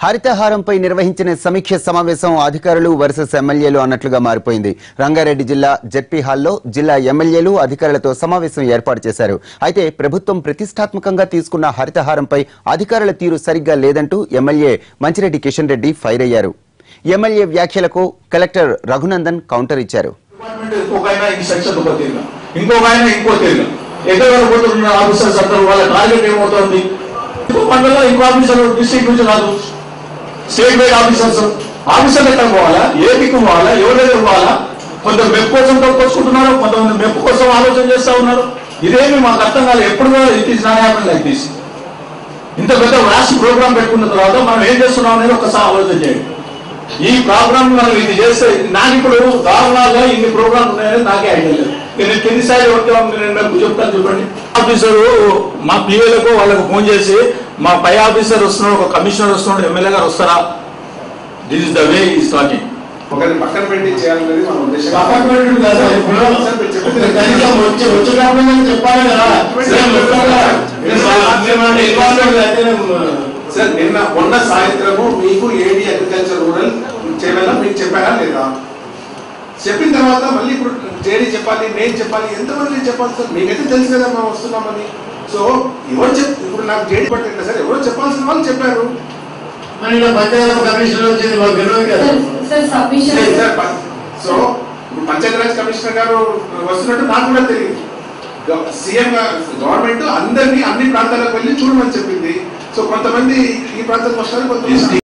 హరితహారంపై నిర్వహించిన సమీక్ష సమావేశం అధికారులు వర్సెస్ ఎమ్మెల్యేలు అన్నట్లుగా మారిపోయింది. రంగారెడ్డి జిల్లా జెడ్పీ హాల్లో జిల్లా ఎమ్మెల్యేలు అధికారులతో సమావేశం ఏర్పాటు చేశారు. అయితే ప్రభుత్వం ప్రతిష్టాత్మకంగా తీసుకున్న హరితహారంపై అధికారుల తీరు సరిగ్గా లేదంటూ ఎమ్మెల్యే మంచిరెడ్డి కిషన్ రెడ్డి ఫైర్ అయ్యారు. ఎమ్మెల్యే వ్యాఖ్యలకు కలెక్టర్ రఘునందన్ కౌంటర్ ఇచ్చారు. స్టేట్ వైడ్ ఆఫీసర్లు ఎక్కడ పోవాలా, ఏ దిక్కు పోవాలా, ఎవరి దగ్గర పోవాలా? కొందరు మెప్పు కోసం తోచుకుంటున్నారు, కొంతమంది మెప్పు కోసం ఆలోచన చేస్తా ఉన్నారు. ఇదేమి మాకు అర్థం కాలేదు. ఎప్పుడు కూడా it is not happen like this. ఇంత పెద్ద రాష్ట్ర ప్రోగ్రామ్ పెట్టుకున్న తర్వాత మనం ఏం చేస్తున్నాం అనేది ఒకసారి ఆలోచన చేయండి. ఈ ప్రోగ్రామ్ మనం ఇది చేస్తే నాకు ఇప్పుడు దారుణాలుగా ఇన్ని ప్రోగ్రామ్స్ ఉన్నాయని నాకే ఐడియా లేదు. నేను ఎన్నిసార్లు ఎవరికి చెప్తాను చెప్పండి. ఆఫీసరు మా పిఏలకు వాళ్ళకు ఫోన్ చేసి మా పై ఆఫీసర్ వస్తున్నాడు, ఒక కమిషనర్ వస్తున్నాడు, ఎమ్మెల్యే గారు వస్తారా? This is the way is talking. ఒకరిని పక్కన పెట్టి చేయాలనేది మన ఉద్దేశం. సార్ నిన్న మొన్న సాయంత్రము మీకు ఏడీ అగ్రికల్చర్ రూరల్ చేయాలా మీకు చెప్పారా లేదా? చెప్పిన తర్వాత మళ్ళీ ఇప్పుడు జేడీ చెప్పాలి, నేను చెప్పాలి, ఎంతమంది చెప్పాలి సార్? మీకైతే తెలుసు కదా మనం వస్తున్నామని. సో ఎవరు ఇప్పుడు నాకు జేడీ పట్టలేదు సార్, ఎవరో చెప్పాల్సిన వాళ్ళు చెప్పారు. సో పంచాయతీరాజ్ కమిషనర్ గారు వస్తున్నట్టు నాకు కూడా తెలియదు. సీఎం గవర్నమెంట్ అందరినీ అన్ని ప్రాంతాలకు వెళ్ళి చూడమని చెప్పింది. సో కొంతమంది ఈ ప్రాంతానికి వస్తారు, కొంతమంది